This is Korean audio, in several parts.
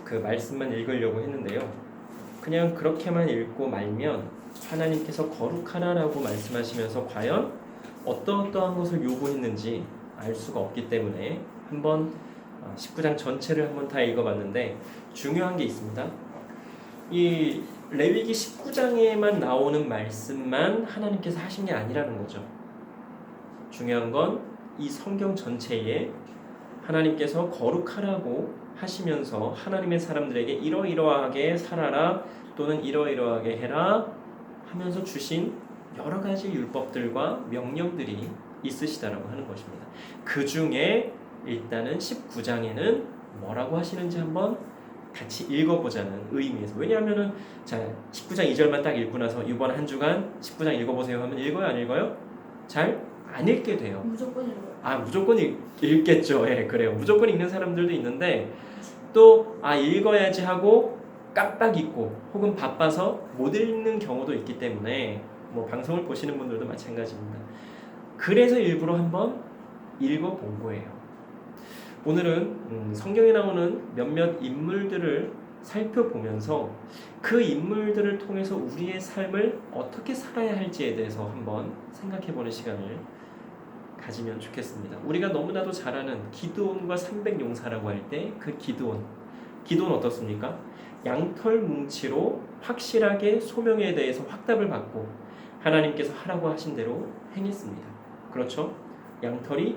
그 말씀만 읽으려고 했는데요. 그냥 그렇게만 읽고 말면 하나님께서 거룩하라라고 말씀하시면서 과연 어떠한 것을 요구했는지 알 수가 없기 때문에 한번 19장 전체를 한번 다 읽어봤는데 중요한 게 있습니다. 이 레위기 19장에만 나오는 말씀만 하나님께서 하신 게 아니라는 거죠. 중요한 건 이 성경 전체에 하나님께서 거룩하라고 하시면서 하나님의 사람들에게 이러이러하게 살아라 또는 이러이러하게 해라 하면서 주신 여러 가지 율법들과 명령들이 있으시다라고 하는 것입니다. 그 중에 일단은 19장에는 뭐라고 하시는지 한번 같이 읽어보자는 의미에서. 왜냐하면은 자 19장 2절만 딱 읽고 나서 이번 한 주간 19장 읽어보세요 하면 읽어요 안 읽어요? 잘 안 읽게 돼요. 무조건 읽어요. 무조건 읽겠죠. 예, 그래요. 무조건 읽는 사람들도 있는데 또 읽어야지 하고 깜빡 잊고 혹은 바빠서 못 읽는 경우도 있기 때문에 뭐 방송을 보시는 분들도 마찬가지입니다. 그래서 일부러 한번 읽어본 거예요. 오늘은 성경에 나오는 몇몇 인물들을 살펴보면서 그 인물들을 통해서 우리의 삶을 어떻게 살아야 할지에 대해서 한번 생각해보는 시간을 가지면 좋겠습니다. 우리가 너무나도 잘 아는 기드온과 300용사라고 할 때 그 기드온 어떻습니까? 양털 뭉치로 확실하게 소명에 대해서 확답을 받고 하나님께서 하라고 하신 대로 행했습니다. 그렇죠? 양털이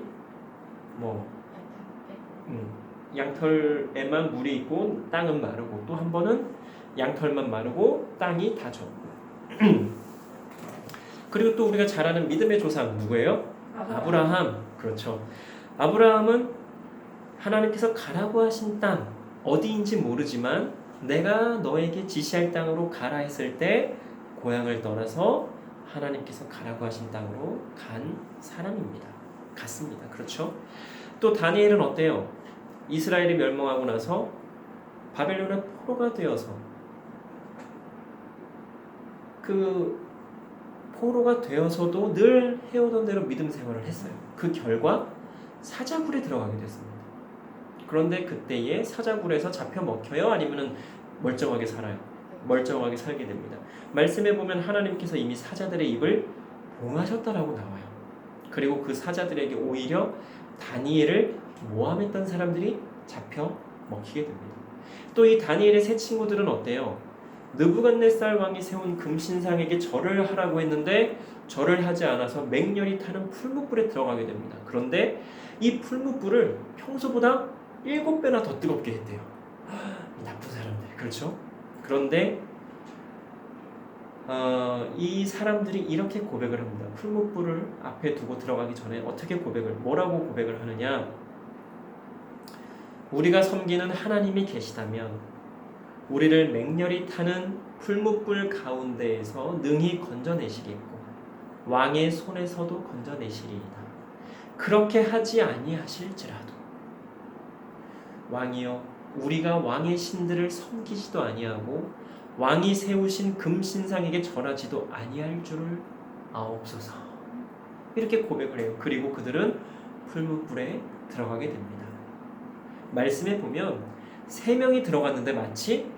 양털에만 물이 있고 땅은 마르고 또 한 번은 양털만 마르고 땅이 다 젖고 그리고 또 우리가 잘 아는 믿음의 조상 누구예요? 아브라함. 그렇죠. 아브라함은 하나님께서 가라고 하신 땅 어디인지 모르지만 내가 너에게 지시할 땅으로 가라 했을 때 고향을 떠나서 하나님께서 가라고 하신 땅으로 간 사람입니다. 갔습니다. 그렇죠? 또 다니엘은 어때요? 이스라엘이 멸망하고 나서 바벨론의 포로가 되어서 그 포로가 되어서도 늘 해오던 대로 믿음 생활을 했어요. 그 결과 사자굴에 들어가게 됐습니다. 그런데 그때에 사자굴에서 잡혀 먹혀요? 아니면 멀쩡하게 살아요? 멀쩡하게 살게 됩니다. 말씀에 보면 하나님께서 이미 사자들의 입을 봉하셨다라고 나와요. 그리고 그 사자들에게 오히려 다니엘을 모함했던 사람들이 잡혀 먹히게 됩니다. 또 이 다니엘의 세 친구들은 어때요? 느부갓네살 왕이 세운 금신상에게 절을 하라고 했는데 절을 하지 않아서 맹렬히 타는 풀무불에 들어가게 됩니다. 그런데 이 풀무불을 평소보다 7배나 더 뜨겁게 했대요. 이 나쁜 사람들. 그렇죠? 그런데 이 사람들이 이렇게 고백을 합니다. 풀무불을 앞에 두고 들어가기 전에 뭐라고 고백을 하느냐? 우리가 섬기는 하나님이 계시다면 우리를 맹렬히 타는 풀무불 가운데에서 능히 건져내시겠고 왕의 손에서도 건져내시리이다. 그렇게 하지 아니하실지라도 왕이여 우리가 왕의 신들을 섬기지도 아니하고 왕이 세우신 금신상에게 절하지도 아니할 줄을 아옵소서. 이렇게 고백을 해요. 그리고 그들은 풀무불에 들어가게 됩니다. 말씀에 보면 3명이 들어갔는데 마치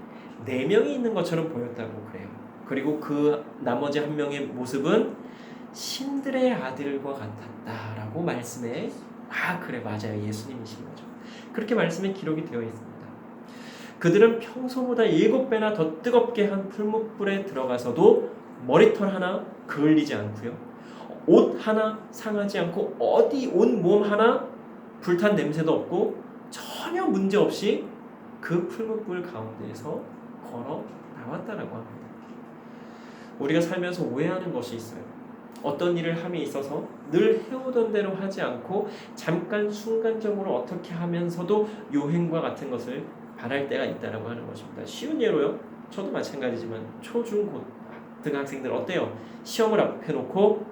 4명이 있는 것처럼 보였다고 그래요. 그리고 그 나머지 한 명의 모습은 신들의 아들과 같았다라고 말씀에 그래 맞아요. 예수님이신 거죠. 그렇게 말씀에 기록이 되어 있습니다. 그들은 평소보다 7배나 더 뜨겁게 한 풀무불에 들어가서도 머리털 하나 그을리지 않고요. 옷 하나 상하지 않고 어디 온몸 하나 불탄 냄새도 없고 전혀 문제 없이 그 풀무불 가운데에서 걸어 나왔다라고 합니다. 우리가 살면서 오해하는 것이 있어요. 어떤 일을 함에 있어서 늘 해오던 대로 하지 않고 잠깐 순간적으로 어떻게 하면서도 요행과 같은 것을 바랄 때가 있다라고 하는 것입니다. 쉬운 예로요. 저도 마찬가지지만 초중고등학생들 어때요? 시험을 앞에 놓고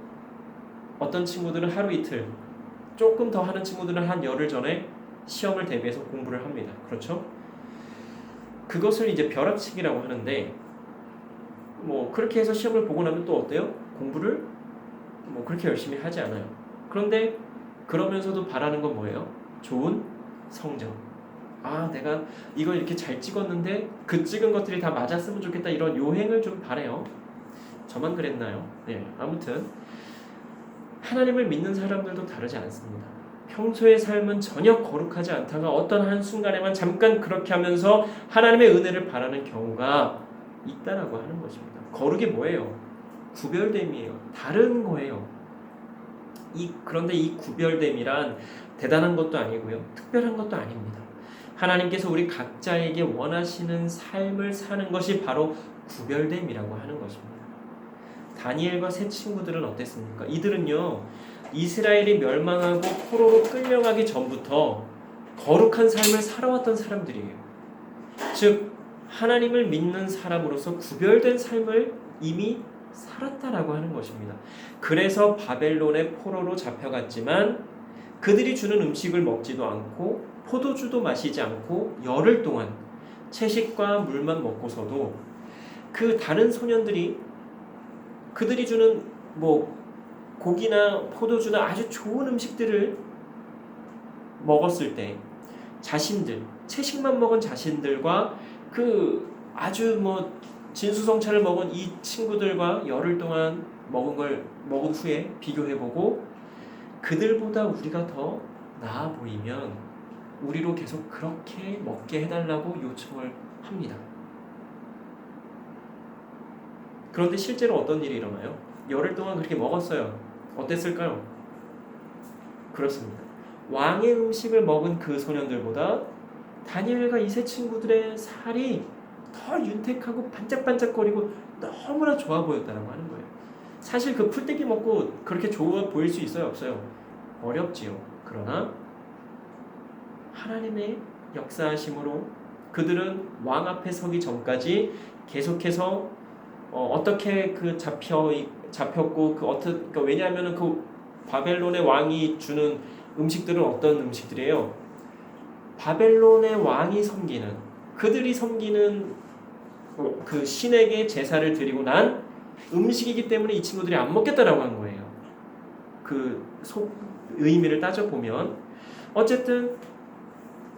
어떤 친구들은 하루 이틀, 조금 더 하는 친구들은 한 열흘 전에 시험을 대비해서 공부를 합니다. 그렇죠? 그것을 이제 벼락치기라고 하는데 그렇게 해서 시험을 보고 나면 또 어때요? 공부를 그렇게 열심히 하지 않아요. 그런데 그러면서도 바라는 건 뭐예요? 좋은 성적. 내가 이거 이렇게 잘 찍었는데 그 찍은 것들이 다 맞았으면 좋겠다 이런 요행을 좀 바래요. 저만 그랬나요? 네, 아무튼 하나님을 믿는 사람들도 다르지 않습니다. 평소의 삶은 전혀 거룩하지 않다가 어떤 한순간에만 잠깐 그렇게 하면서 하나님의 은혜를 바라는 경우가 있다라고 하는 것입니다. 거룩이 뭐예요? 구별됨이에요. 다른 거예요. 그런데 이 구별됨이란 대단한 것도 아니고요. 특별한 것도 아닙니다. 하나님께서 우리 각자에게 원하시는 삶을 사는 것이 바로 구별됨이라고 하는 것입니다. 다니엘과 세 친구들은 어땠습니까? 이들은요, 이스라엘이 멸망하고 포로로 끌려가기 전부터 거룩한 삶을 살아왔던 사람들이에요. 즉 하나님을 믿는 사람으로서 구별된 삶을 이미 살았다라고 하는 것입니다. 그래서 바벨론의 포로로 잡혀갔지만 그들이 주는 음식을 먹지도 않고 포도주도 마시지 않고 열흘 동안 채식과 물만 먹고서도 그 다른 소년들이 그들이 주는 고기나 포도주나 아주 좋은 음식들을 먹었을 때 채식만 먹은 자신들과 그 아주 진수성찬을 먹은 이 친구들과 열흘 동안 먹은 후에 비교해보고 그들보다 우리가 더 나아 보이면 우리로 계속 그렇게 먹게 해달라고 요청을 합니다. 그런데 실제로 어떤 일이 일어나요? 열흘 동안 그렇게 먹었어요. 어땠을까요? 그렇습니다. 왕의 음식을 먹은 그 소년들보다 다니엘과 이 세 친구들의 살이 더 윤택하고 반짝반짝거리고 너무나 좋아 보였다고 하는 거예요. 사실 그 풀떼기 먹고 그렇게 좋아 보일 수 있어요? 없어요? 어렵지요. 그러나 하나님의 역사하심으로 그들은 왕 앞에 서기 전까지 계속해서 어떻게 잡혔고 그러니까 왜냐하면 그 바벨론의 왕이 주는 음식들은 어떤 음식들이에요? 바벨론의 왕이 섬기는 그들이 섬기는 그 신에게 제사를 드리고 난 음식이기 때문에 이 친구들이 안 먹겠다라고 한 거예요. 그 속 의미를 따져보면 어쨌든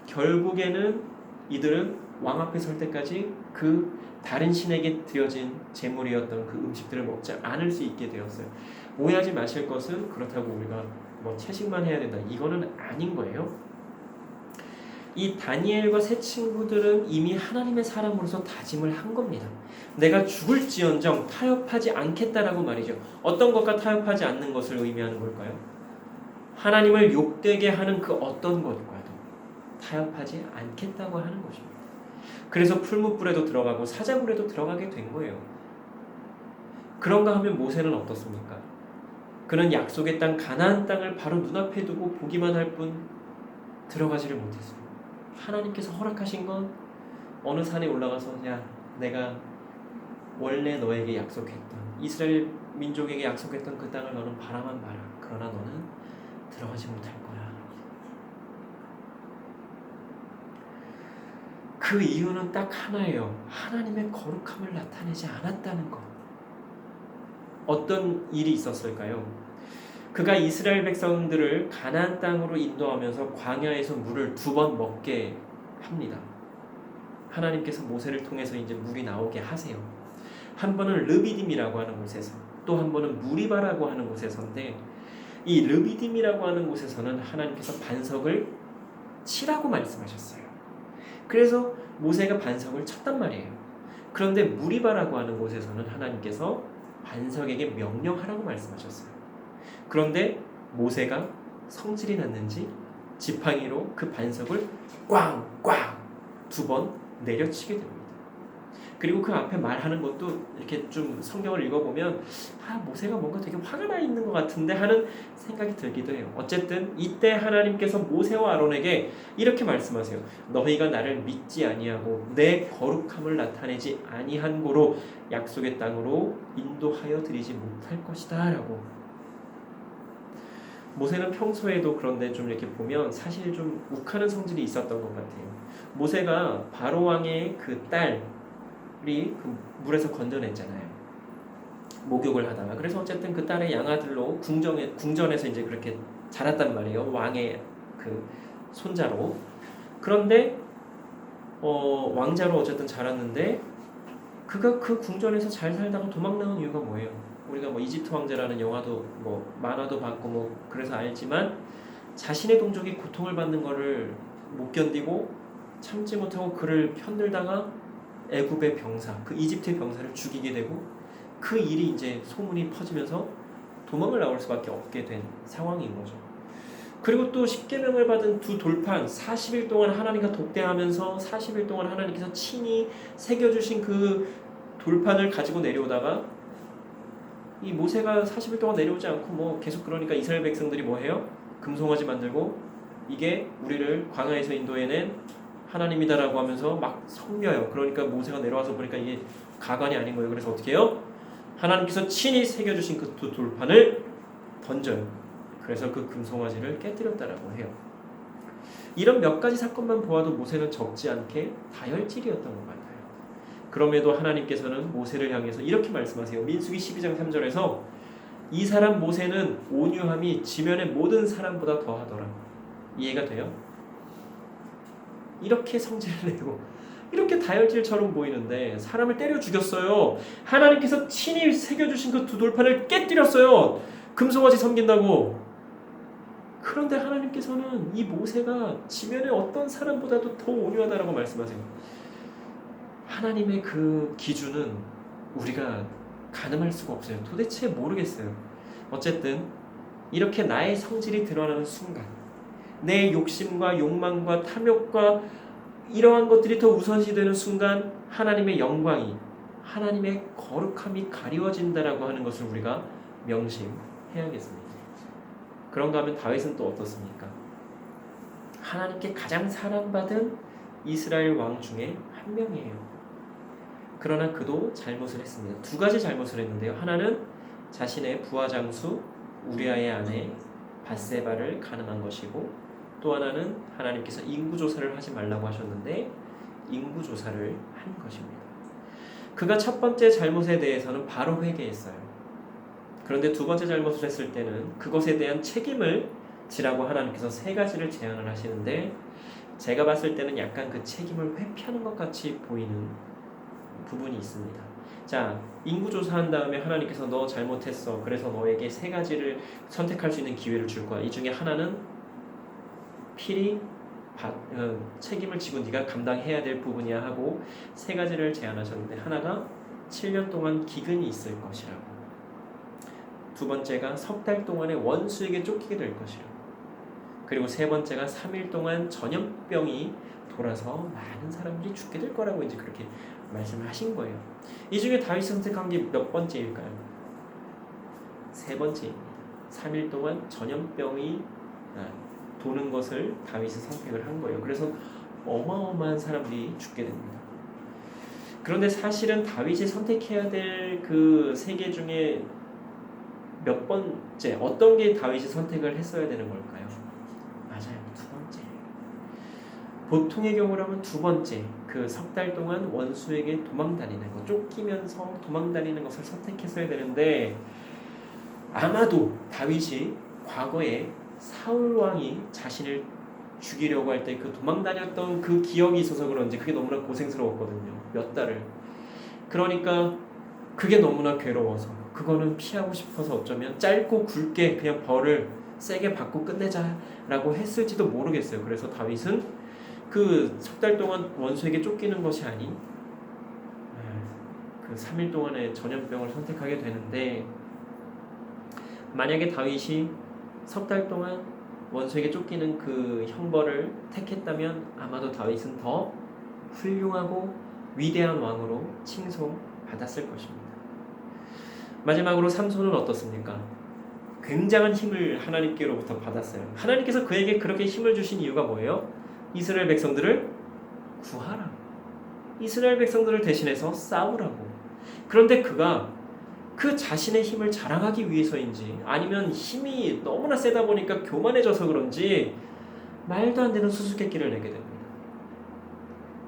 결국에는 이들은 왕 앞에 설 때까지 그 다른 신에게 드려진 제물이었던 그 음식들을 먹지 않을 수 있게 되었어요. 오해하지 마실 것은 그렇다고 우리가 채식만 해야 된다. 이거는 아닌 거예요. 이 다니엘과 세 친구들은 이미 하나님의 사람으로서 다짐을 한 겁니다. 내가 죽을지언정 타협하지 않겠다라고 말이죠. 어떤 것과 타협하지 않는 것을 의미하는 걸까요? 하나님을 욕되게 하는 그 어떤 것과도 타협하지 않겠다고 하는 것입니다. 그래서 풀무불에도 들어가고 사자굴에도 들어가게 된 거예요. 그런가 하면 모세는 어떻습니까? 그는 약속의 땅 가나안 땅을 바로 눈앞에 두고 보기만 할 뿐 들어가지를 못했습니다. 하나님께서 허락하신 건 어느 산에 올라가서 내가 원래 너에게 약속했던 이스라엘 민족에게 약속했던 그 땅을 너는 바라만 봐라. 그러나 너는 들어가지 못할 거야. 그 이유는 딱 하나예요. 하나님의 거룩함을 나타내지 않았다는 것. 어떤 일이 있었을까요? 그가 이스라엘 백성들을 가나안 땅으로 인도하면서 광야에서 물을 2번 먹게 합니다. 하나님께서 모세를 통해서 이제 물이 나오게 하세요. 한 번은 르비딤이라고 하는 곳에서, 또 한 번은 무리바라고 하는 곳에서인데, 이 르비딤이라고 하는 곳에서는 하나님께서 반석을 치라고 말씀하셨어요. 그래서 모세가 반석을 쳤단 말이에요. 그런데 무리바라고 하는 곳에서는 하나님께서 반석에게 명령하라고 말씀하셨어요. 그런데 모세가 성질이 났는지 지팡이로 그 반석을 꽝꽝 2번 내려치게 됩니다. 그리고 그 앞에 말하는 것도 이렇게 좀 성경을 읽어보면 모세가 뭔가 되게 화가 나 있는 것 같은데 하는 생각이 들기도 해요. 어쨌든 이때 하나님께서 모세와 아론에게 이렇게 말씀하세요. 너희가 나를 믿지 아니하고 내 거룩함을 나타내지 아니한 고로 약속의 땅으로 인도하여 드리지 못할 것이다 라고. 모세는 평소에도 그런데 좀 이렇게 보면 사실 좀 욱하는 성질이 있었던 것 같아요. 모세가 바로 왕의 그 딸이 그 물에서 건져냈잖아요. 목욕을 하다가. 그래서 어쨌든 그 딸의 양아들로 궁전에서 이제 그렇게 자랐단 말이에요. 왕의 그 손자로. 그런데 왕자로 어쨌든 자랐는데 그가 그 궁전에서 잘 살다가 도망 나온 이유가 뭐예요? 우리가 뭐 이집트 왕자라는 영화도 뭐 만화도 봤고 뭐 그래서 알지만 자신의 동족이 고통을 받는 거를 못 견디고 참지 못하고 그를 편들다가 애굽의 병사, 그 이집트의 병사를 죽이게 되고 그 일이 이제 소문이 퍼지면서 도망을 나올 수밖에 없게 된 상황인 거죠. 그리고 또 십계명을 받은 두 돌판 40일 동안 하나님과 독대하면서 40일 동안 하나님께서 친히 새겨주신 그 돌판을 가지고 내려오다가 이 모세가 40일 동안 내려오지 않고 뭐 계속 그러니까 이스라엘 백성들이 뭐 해요? 금송아지 만들고 이게 우리를 광야에서 인도해낸 하나님이다라고 하면서 막 섬겨요. 그러니까 모세가 내려와서 보니까 이게 가관이 아닌 거예요. 그래서 어떻게 해요? 하나님께서 친히 새겨주신 그 두 돌판을 던져요. 그래서 그 금송아지를 깨뜨렸다라고 해요. 이런 몇 가지 사건만 보아도 모세는 적지 않게 다혈질이었던 것 같아요. 그럼에도 하나님께서는 모세를 향해서 이렇게 말씀하세요. 민수기 12장 3절에서 이 사람 모세는 온유함이 지면의 모든 사람보다 더하더라. 이해가 돼요? 이렇게 성질을 내고 이렇게 다혈질처럼 보이는데 사람을 때려 죽였어요. 하나님께서 친히 새겨주신 그 두 돌판을 깨뜨렸어요. 금송아지 섬긴다고. 그런데 하나님께서는 이 모세가 지면의 어떤 사람보다도 더 온유하다라고 말씀하세요. 하나님의 그 기준은 우리가 가늠할 수가 없어요. 도대체 모르겠어요. 어쨌든 이렇게 나의 성질이 드러나는 순간 내 욕심과 욕망과 탐욕과 이러한 것들이 더 우선시되는 순간 하나님의 영광이 하나님의 거룩함이 가리워진다라고 하는 것을 우리가 명심해야겠습니다. 그런가 하면 다윗은 또 어떻습니까? 하나님께 가장 사랑받은 이스라엘 왕 중에 한 명이에요. 그러나 그도 잘못을 했습니다. 두 가지 잘못을 했는데요. 하나는 자신의 부하 장수 우리아의 아내 밧세바를 가늠한 것이고 또 하나는 하나님께서 인구조사를 하지 말라고 하셨는데 인구조사를 한 것입니다. 그가 첫 번째 잘못에 대해서는 바로 회개했어요. 그런데 두 번째 잘못을 했을 때는 그것에 대한 책임을 지라고 하나님께서 세 가지를 제안을 하시는데 제가 봤을 때는 약간 그 책임을 회피하는 것 같이 보이는 부분이 있습니다. 자, 인구조사한 다음에 하나님께서 너 잘못했어. 그래서 너에게 세 가지를 선택할 수 있는 기회를 줄 거야. 이 중에 하나는 필히 책임을 지고 네가 감당해야 될 부분이야 하고 세 가지를 제안하셨는데 하나가 7년 동안 기근이 있을 것이라고, 두 번째가 석 달 동안의 원수에게 쫓기게 될 것이라고, 그리고 세 번째가 3일 동안 전염병이 돌아서 많은 사람들이 죽게 될 거라고 이제 그렇게 말씀을 하신 거예요. 이 중에 다윗이 선택한 게 몇 번째일까요? 세 번째입니다. 3일 동안 전염병이 도는 것을 다윗이 선택을 한 거예요. 그래서 어마어마한 사람들이 죽게 됩니다. 그런데 사실은 다윗이 선택해야 될 그 세 개 중에 몇 번째, 어떤 게 다윗이 선택을 했어야 되는 걸까요? 맞아요, 두 번째. 보통의 경우라면 두 번째, 그 석 달 동안 원수에게 도망다니는 것, 쫓기면서 도망다니는 것을 선택했어야 되는데 아마도 다윗이 과거에 사울 왕이 자신을 죽이려고 할 때 그 도망다녔던 그 기억이 있어서 그런지 그게 너무나 고생스러웠거든요. 몇 달을. 그러니까 그게 너무나 괴로워서 그거는 피하고 싶어서 어쩌면 짧고 굵게 그냥 벌을 세게 받고 끝내자라고 했을지도 모르겠어요. 그래서 다윗은 그 석 달 동안 원수에게 쫓기는 것이 아닌 그 3일 동안의 전염병을 선택하게 되는데, 만약에 다윗이 석 달 동안 원수에게 쫓기는 그 형벌을 택했다면 아마도 다윗은 더 훌륭하고 위대한 왕으로 칭송받았을 것입니다. 마지막으로 삼손은 어떻습니까? 굉장한 힘을 하나님께로부터 받았어요. 하나님께서 그에게 그렇게 힘을 주신 이유가 뭐예요? 이스라엘 백성들을 구하라고, 이스라엘 백성들을 대신해서 싸우라고. 그런데 그가 그 자신의 힘을 자랑하기 위해서인지 아니면 힘이 너무나 세다 보니까 교만해져서 그런지 말도 안 되는 수수께끼를 내게 됩니다.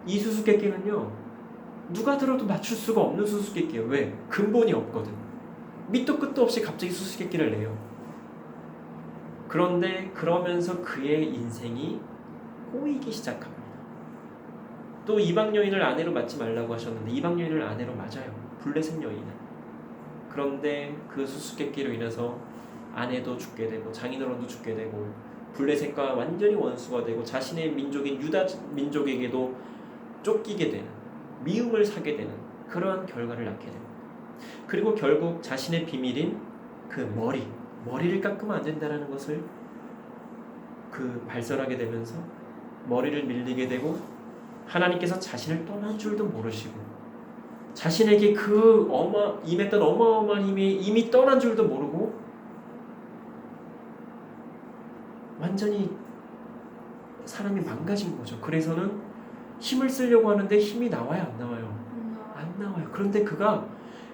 이 수수께끼는요, 누가 들어도 맞출 수가 없는 수수께끼예요. 왜? 근본이 없거든. 밑도 끝도 없이 갑자기 수수께끼를 내요. 그런데 그러면서 그의 인생이 꼬이기 시작합니다. 또 이방 여인을 아내로 맞지 말라고 하셨는데 이방 여인을 아내로 맞아요. 블레셋 여인은. 그런데 그 수수께끼로 인해서 아내도 죽게 되고 장인어른도 죽게 되고 블레셋과 완전히 원수가 되고 자신의 민족인 유다 민족에게도 쫓기게 되는 미움을 사게 되는 그러한 결과를 낳게 됩니다. 그리고 결국 자신의 비밀인 그 머리를 깎으면 안 된다는 것을 발설하게 되면서 머리를 밀리게 되고 하나님께서 자신을 떠난 줄도 모르시고 자신에게 임했던 어마어마한 힘이 이미 떠난 줄도 모르고 완전히 사람이 망가진 거죠. 그래서는 힘을 쓰려고 하는데 힘이 나와요, 안 나와요? 안 나와요. 그런데 그가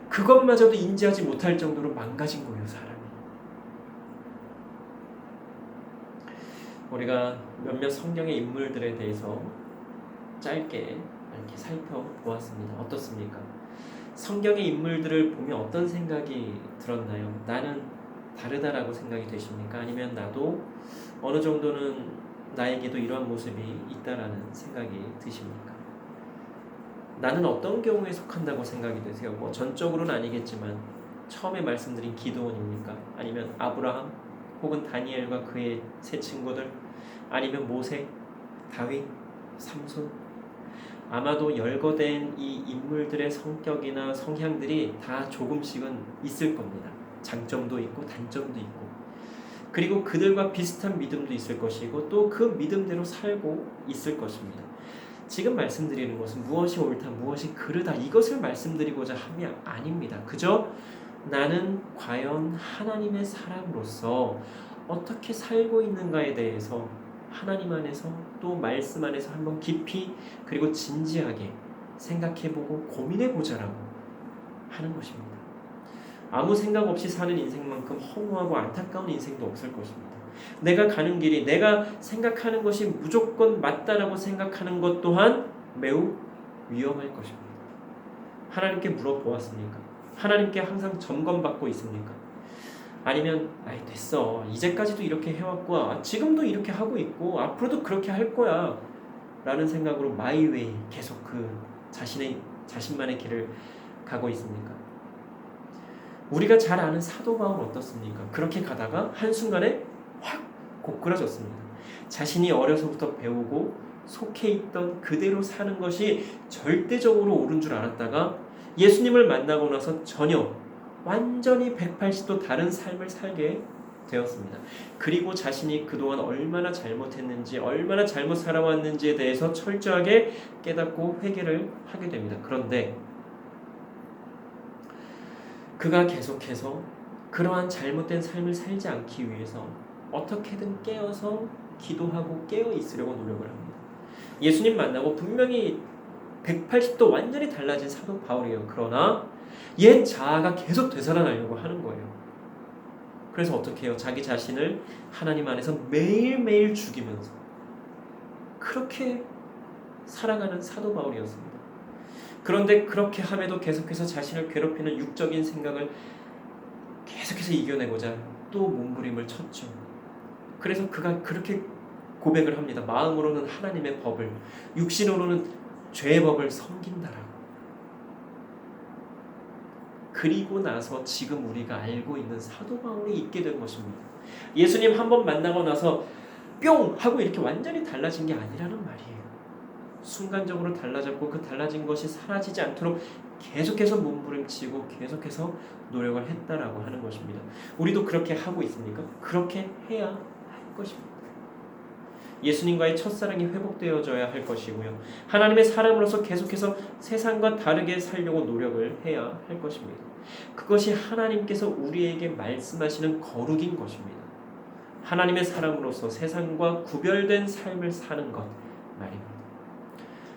그것마저도 인지하지 못할 정도로 망가진 거예요, 사람이. 우리가 몇몇 성경의 인물들에 대해서 짧게 이렇게 살펴보았습니다. 어떻습니까? 성경의 인물들을 보면 어떤 생각이 들었나요? 나는 다르다라고 생각이 되십니까? 아니면 나도 어느 정도는 나에게도 이러한 모습이 있다라는 생각이 드십니까? 나는 어떤 경우에 속한다고 생각이 되세요? 뭐 전적으로는 아니겠지만 처음에 말씀드린 기드온입니까? 아니면 아브라함 혹은 다니엘과 그의 세 친구들 아니면 모세, 다윗, 삼손 아마도 열거된 이 인물들의 성격이나 성향들이 다 조금씩은 있을 겁니다. 장점도 있고 단점도 있고 그리고 그들과 비슷한 믿음도 있을 것이고 또 그 믿음대로 살고 있을 것입니다. 지금 말씀드리는 것은 무엇이 옳다 무엇이 그르다 이것을 말씀드리고자 함이 아닙니다. 그저 나는 과연 하나님의 사람으로서 어떻게 살고 있는가에 대해서 하나님 안에서 또 말씀 안에서 한번 깊이 그리고 진지하게 생각해보고 고민해보자라고 하는 것입니다. 아무 생각 없이 사는 인생만큼 허무하고 안타까운 인생도 없을 것입니다. 내가 가는 길이 내가 생각하는 것이 무조건 맞다라고 생각하는 것 또한 매우 위험할 것입니다. 하나님께 물어보았습니까? 하나님께 항상 점검받고 있습니까? 아니면 됐어 이제까지도 이렇게 해왔고 지금도 이렇게 하고 있고 앞으로도 그렇게 할 거야 라는 생각으로 마이웨이 계속 자신만의 길을 가고 있습니까? 우리가 잘 아는 사도 바울은 어떻습니까? 그렇게 가다가 한순간에 확 고꾸라졌습니다. 자신이 어려서부터 배우고 속해 있던 그대로 사는 것이 절대적으로 옳은 줄 알았다가 예수님을 만나고 나서 전혀 완전히 180도 다른 삶을 살게 되었습니다. 그리고 자신이 그동안 얼마나 잘못했는지 얼마나 잘못 살아왔는지에 대해서 철저하게 깨닫고 회개를 하게 됩니다. 그런데 그가 계속해서 그러한 잘못된 삶을 살지 않기 위해서 어떻게든 깨어서 기도하고 깨어 있으려고 노력을 합니다. 예수님 만나고 분명히 180도 완전히 달라진 사도 바울이에요. 그러나 옛 자아가 계속 되살아나려고 하는 거예요. 그래서 어떻게 해요? 자기 자신을 하나님 안에서 매일매일 죽이면서 그렇게 살아가는 사도 바울이었습니다. 그런데 그렇게 함에도 계속해서 자신을 괴롭히는 육적인 생각을 계속해서 이겨내고자 또 몸부림을 쳤죠. 그래서 그가 그렇게 고백을 합니다. 마음으로는 하나님의 법을, 육신으로는 죄의 법을 섬긴다라고. 그리고 나서 지금 우리가 알고 있는 사도 바울이 있게 된 것입니다. 예수님 한번 만나고 나서 뿅 하고 이렇게 완전히 달라진 게 아니라는 말이에요. 순간적으로 달라졌고 그 달라진 것이 사라지지 않도록 계속해서 몸부림치고 계속해서 노력을 했다라고 하는 것입니다. 우리도 그렇게 하고 있습니까? 그렇게 해야 할 것입니다. 예수님과의 첫사랑이 회복되어져야 할 것이고요. 하나님의 사람으로서 계속해서 세상과 다르게 살려고 노력을 해야 할 것입니다. 그것이 하나님께서 우리에게 말씀하시는 거룩인 것입니다. 하나님의 사람으로서 세상과 구별된 삶을 사는 것 말입니다.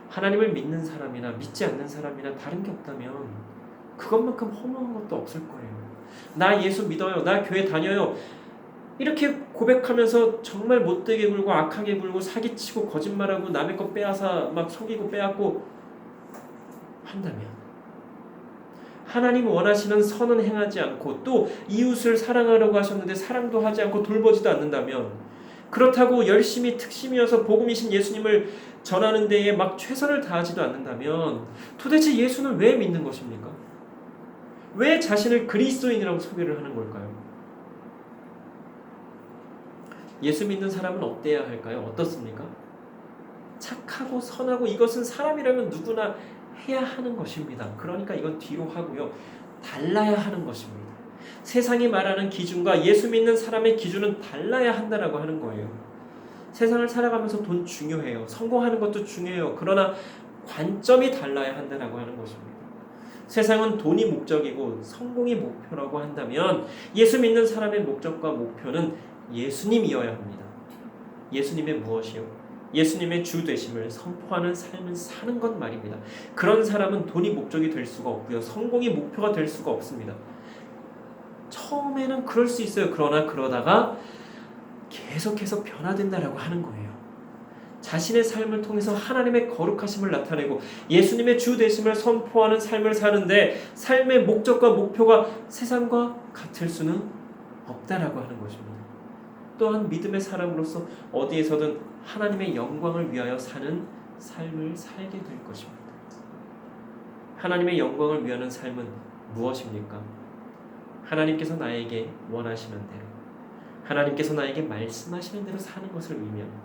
하나님을 믿는 사람이나 믿지 않는 사람이나 다른 게 없다면 그것만큼 허무한 것도 없을 거예요. 나 예수 믿어요. 나 교회 다녀요. 이렇게 고백하면서 정말 못되게 굴고 악하게 굴고 사기치고 거짓말하고 남의 거 빼앗아 막 속이고 빼앗고 한다면 하나님 원하시는 선은 행하지 않고 또 이웃을 사랑하려고 하셨는데 사랑도 하지 않고 돌보지도 않는다면 그렇다고 열심히 특심이어서 복음이신 예수님을 전하는 데에 막 최선을 다하지도 않는다면 도대체 예수는 왜 믿는 것입니까? 왜 자신을 그리스도인이라고 소개를 하는 걸까요? 예수 믿는 사람은 어때야 할까요? 어떻습니까? 착하고 선하고 이것은 사람이라면 누구나 해야 하는 것입니다. 그러니까 이건 뒤로 하고요. 달라야 하는 것입니다. 세상이 말하는 기준과 예수 믿는 사람의 기준은 달라야 한다라고 하는 거예요. 세상을 살아가면서 돈 중요해요. 성공하는 것도 중요해요. 그러나 관점이 달라야 한다라고 하는 것입니다. 세상은 돈이 목적이고 성공이 목표라고 한다면 예수 믿는 사람의 목적과 목표는 예수님이어야 합니다. 예수님의 무엇이요? 예수님의 주 되심을 선포하는 삶을 사는 것 말입니다. 그런 사람은 돈이 목적이 될 수가 없고요. 성공이 목표가 될 수가 없습니다. 처음에는 그럴 수 있어요. 그러나 그러다가 계속해서 변화된다라고 하는 거예요. 자신의 삶을 통해서 하나님의 거룩하심을 나타내고 예수님의 주 되심을 선포하는 삶을 사는데 삶의 목적과 목표가 세상과 같을 수는 없다라고 하는 것입니다. 또한 믿음의 사람으로서 어디에서든 하나님의 영광을 위하여 사는 삶을 살게 될 것입니다. 하나님의 영광을 위하는 삶은 무엇입니까? 하나님께서 나에게 원하시는 대로, 하나님께서 나에게 말씀하시는 대로 사는 것을 의미합니다.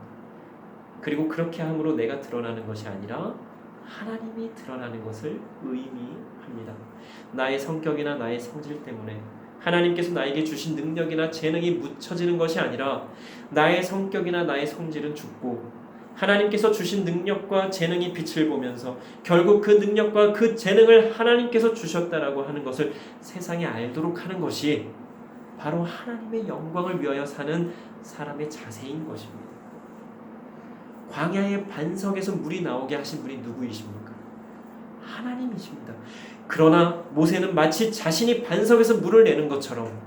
그리고 그렇게 함으로 내가 드러나는 것이 아니라 하나님이 드러나는 것을 의미합니다. 나의 성격이나 나의 성질 때문에 하나님께서 나에게 주신 능력이나 재능이 묻혀지는 것이 아니라 나의 성격이나 나의 성질은 죽고 하나님께서 주신 능력과 재능이 빛을 보면서 결국 그 능력과 그 재능을 하나님께서 주셨다라고 하는 것을 세상에 알도록 하는 것이 바로 하나님의 영광을 위하여 사는 사람의 자세인 것입니다. 광야의 반석에서 물이 나오게 하신 분이 누구이십니까? 하나님이십니다. 그러나 모세는 마치 자신이 반석에서 물을 내는 것처럼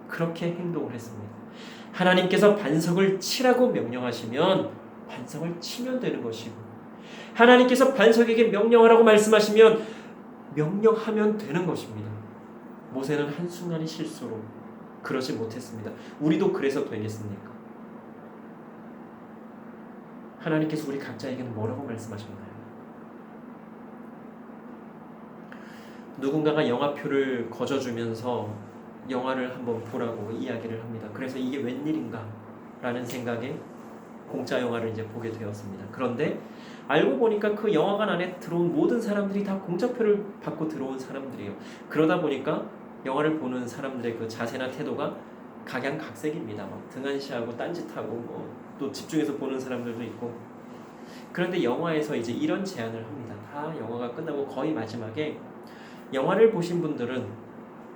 그렇게 행동을 했습니다. 하나님께서 반석을 치라고 명령하시면 반석을 치면 되는 것이고 하나님께서 반석에게 명령하라고 말씀하시면 명령하면 되는 것입니다. 모세는 한순간의 실수로 그러지 못했습니다. 우리도 그래서 되겠습니까? 하나님께서 우리 각자에게는 뭐라고 말씀하셨나요? 누군가가 영화표를 거저주면서 영화를 한번 보라고 이야기를 합니다. 그래서 이게 웬일인가 라는 생각에 공짜 영화를 이제 보게 되었습니다. 그런데 알고 보니까 그 영화관 안에 들어온 모든 사람들이 다 공짜표를 받고 들어온 사람들이에요. 그러다 보니까 영화를 보는 사람들의 그 자세나 태도가 각양각색입니다. 막 등한시하고 딴짓하고 또 집중해서 보는 사람들도 있고. 그런데 영화에서 이제 이런 제안을 합니다. 다 영화가 끝나고 거의 마지막에 영화를 보신 분들은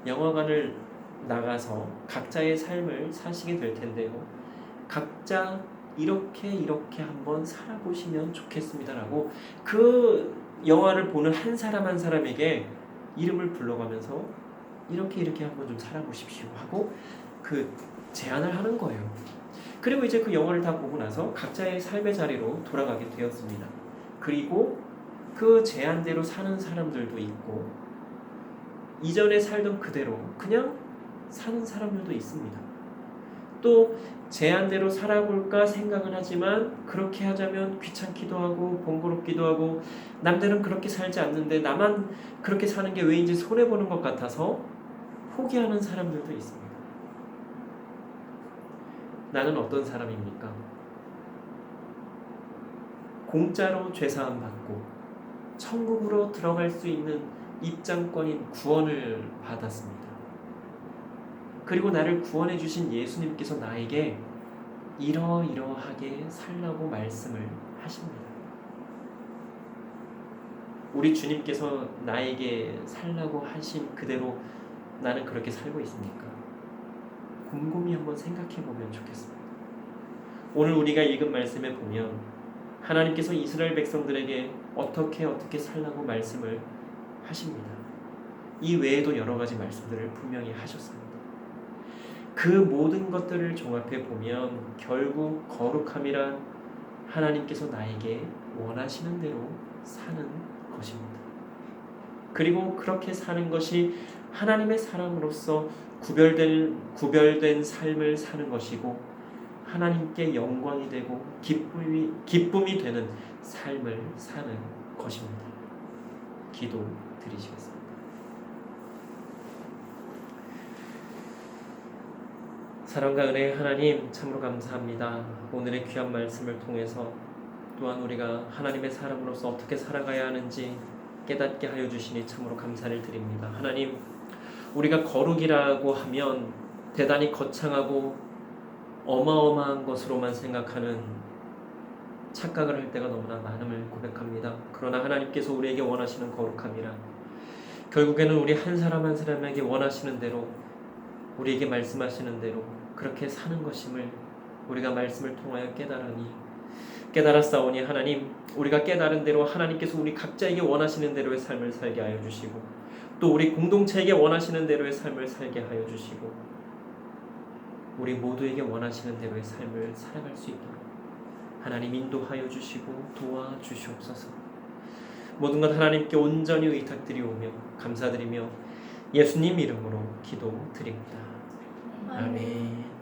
영화관을 나가서 각자의 삶을 사시게 될 텐데요. 각자 이렇게 한번 살아보시면 좋겠습니다라고 그 영화를 보는 한 사람 한 사람에게 이름을 불러가면서 이렇게 한번 좀 살아보십시오 하고 그 제안을 하는 거예요. 그리고 이제 그 영화를 다 보고 나서 각자의 삶의 자리로 돌아가게 되었습니다. 그리고 그 제안대로 사는 사람들도 있고 이전에 살던 그대로 그냥 사는 사람들도 있습니다. 또 제안대로 살아볼까 생각은 하지만 그렇게 하자면 귀찮기도 하고 번거롭기도 하고 남들은 그렇게 살지 않는데 나만 그렇게 사는 게 왜인지 손해보는 것 같아서 포기하는 사람들도 있습니다. 나는 어떤 사람입니까? 공짜로 죄사함 받고 천국으로 들어갈 수 있는 입장권인 구원을 받았습니다. 그리고 나를 구원해 주신 예수님께서 나에게 이러이러하게 살라고 말씀을 하십니다. 우리 주님께서 나에게 살라고 하신 그대로 나는 그렇게 살고 있습니까? 곰곰이 한번 생각해 보면 좋겠습니다. 오늘 우리가 읽은 말씀에 보면 하나님께서 이스라엘 백성들에게 어떻게 살라고 말씀을 하십니다. 이 외에도 여러 가지 말씀들을 분명히 하셨습니다. 그 모든 것들을 종합해 보면 결국 거룩함이란 하나님께서 나에게 원하시는 대로 사는 것입니다. 그리고 그렇게 사는 것이 하나님의 사람으로서 구별된 삶을 사는 것이고 하나님께 영광이 되고 기쁨이 되는 삶을 사는 것입니다. 기도 드리시겠습니다. 사랑과 은혜의 하나님, 참으로 감사합니다. 오늘의 귀한 말씀을 통해서 또한 우리가 하나님의 사람으로서 어떻게 살아가야 하는지 깨닫게 하여 주시니 참으로 감사를 드립니다. 하나님, 우리가 거룩이라고 하면 대단히 거창하고 어마어마한 것으로만 생각하는 착각을 할 때가 너무나 많음을 고백합니다. 그러나 하나님께서 우리에게 원하시는 거룩함이란 결국에는 우리 한 사람 한 사람에게 원하시는 대로, 우리에게 말씀하시는 대로 그렇게 사는 것임을 우리가 말씀을 통하여 깨달았사오니 하나님, 우리가 깨달은 대로 하나님께서 우리 각자에게 원하시는 대로의 삶을 살게 하여 주시고, 또 우리 공동체에게 원하시는 대로의 삶을 살게 하여 주시고, 우리 모두에게 원하시는 대로의 삶을 살아갈 수 있도록 하나님 인도하여 주시고 도와주시옵소서. 모든 것 하나님께 온전히 의탁드리오며 감사드리며 예수님 이름으로 기도드립니다. 아멘.